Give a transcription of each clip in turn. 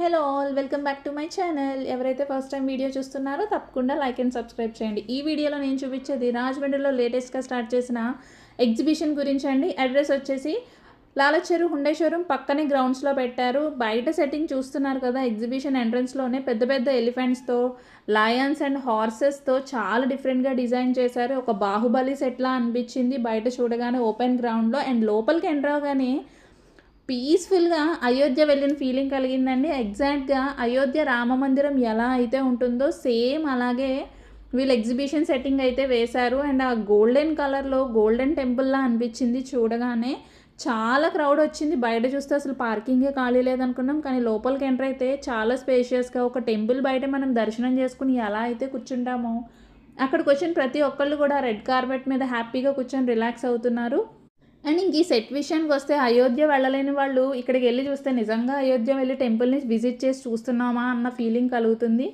Hello all, welcome back to my channel. ఎవరైతే first time video చూస్తున్నారో తప్పకుండా like and subscribe చేయండి. ఈ వీడియోలో నేను చూపించేది రాజమండ్రిలో లేటెస్ట్గా స్టార్ట్ చేసిన ఎగ్జిబిషన్ గురించి అండి. అడ్రస్ వచ్చేసి లాలచెరు హుండై షోరూమ్ పక్కనే గ్రౌండ్స్లో పెట్టారు. బయట సెట్టింగ్ చూస్తున్నారు కదా, ఎగ్జిబిషన్ ఎంట్రన్స్లోనే పెద్ద పెద్ద ఎలిఫెంట్స్తో, లయన్స్ అండ్ హార్సెస్తో చాలా డిఫరెంట్గా డిజైన్ చేశారు. ఒక బాహుబలి సెట్లా అనిపించింది బయట చూడగానే ఓపెన్ గ్రౌండ్లో. అండ్ లోపలికి ఎంటర్ అవగానే పీస్ఫుల్గా అయోధ్య వెళ్ళిన ఫీలింగ్ కలిగిందండి. ఎగ్జాక్ట్గా అయోధ్య రామ మందిరం ఎలా అయితే ఉంటుందో సేమ్ అలాగే వీళ్ళు ఎగ్జిబిషన్ సెట్టింగ్ అయితే వేశారు. అండ్ ఆ గోల్డెన్ కలర్లో గోల్డెన్ టెంపుల్లా అనిపించింది చూడగానే. చాలా క్రౌడ్ వచ్చింది. బయట చూస్తే అసలు పార్కింగే ఖాళీ లేదనుకున్నాం, కానీ లోపలికి ఎంటర్ అయితే చాలా స్పేషియస్గా ఒక టెంపుల్ బయట మనం దర్శనం చేసుకుని ఎలా అయితే కూర్చుంటామో అక్కడికి వచ్చిన ప్రతి ఒక్కళ్ళు కూడా రెడ్ కార్పెట్ మీద హ్యాపీగా కూర్చొని రిలాక్స్ అవుతున్నారు. అండ్ ఇంక ఈ సెట్ విషయానికి వస్తే అయోధ్య వెళ్ళలేని వాళ్ళు ఇక్కడికి వెళ్ళి చూస్తే నిజంగా అయోధ్య వెళ్ళి టెంపుల్ని విజిట్ చేసి చూస్తున్నామా అన్న ఫీలింగ్ కలుగుతుంది.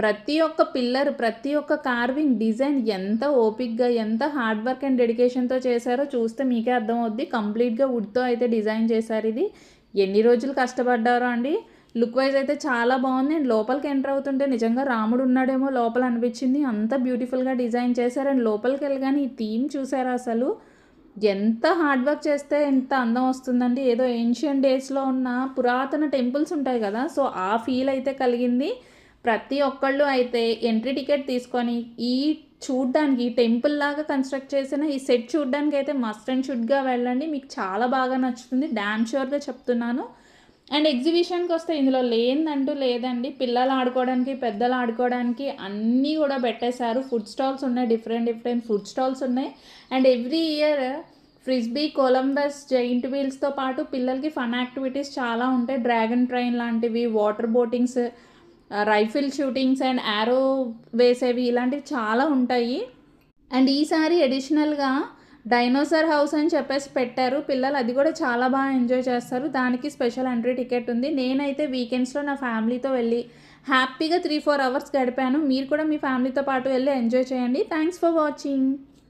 ప్రతి ఒక్క పిల్లర్, ప్రతి ఒక్క కార్వింగ్ డిజైన్ ఎంత ఓపిక్గా, ఎంత హార్డ్ వర్క్ అండ్ డెడికేషన్తో చేశారో చూస్తే మీకే అర్థమవుద్ది. కంప్లీట్గా వుడ్తో అయితే డిజైన్ చేశారు. ఇది ఎన్ని రోజులు కష్టపడ్డారో అండి. లుక్ వైజ్ అయితే చాలా బాగుంది. అండ్ లోపలికి ఎంటర్ అవుతుంటే నిజంగా రాముడు ఉన్నాడేమో లోపల అనిపించింది. అంత బ్యూటిఫుల్గా డిజైన్ చేశారు. అండ్ లోపలికి వెళ్ళగానే ఈ థీమ్ చూసారా, అసలు ఎంత హార్డ్ వర్క్ చేస్తే ఎంత అందం వస్తుందండి. ఏదో ఏన్షియన్ డేస్లో ఉన్న పురాతన టెంపుల్స్ ఉంటాయి కదా, సో ఆ ఫీల్ అయితే కలిగింది. ప్రతి ఒక్కళ్ళు అయితే ఎంట్రీ టికెట్ తీసుకొని ఈ చూడ్డానికి టెంపుల్ లాగా కన్స్ట్రక్ట్ చేసిన ఈ సెట్ చూడ్డానికి అయితే మస్ట్ అండ్ షుడ్గా వెళ్ళండి. మీకు చాలా బాగా నచ్చుతుంది, డామ్ షూర్గా చెప్తున్నాను. అండ్ ఎగ్జిబిషన్కి వస్తే ఇందులో లేదంటూ లేదండి. పిల్లలు ఆడుకోవడానికి, పెద్దలు ఆడుకోవడానికి అన్నీ కూడా పెట్టేశారు. ఫుడ్ స్టాల్స్ ఉన్నాయి, డిఫరెంట్ ఫుడ్ స్టాల్స్ ఉన్నాయి. And every year frisbee, Columbus, giant వీల్స్తో పాటు పిల్లలకి ఫన్ యాక్టివిటీస్ చాలా ఉంటాయి. డ్రాగన్ ట్రైన్ లాంటివి, water boatings, rifle shootings and arrow వేసేవి, ఇలాంటివి చాలా ఉంటాయి. అండ్ ఈసారి అడిషనల్గా డైనోసార్ హౌస్ అని చెప్పేసి పెట్టారు. పిల్లలు అది కూడా చాలా బాగా ఎంజాయ్ చేస్తారు. దానికి స్పెషల్ ఎంట్రీ టికెట్ ఉంది. నేనైతే వీకెండ్స్లో నా ఫ్యామిలీతో వెళ్ళి హ్యాపీగా 3-4 అవర్స్ గడిపాను. మీరు కూడా మీ ఫ్యామిలీతో పాటు వెళ్ళి ఎంజాయ్ చేయండి. Thanks for watching.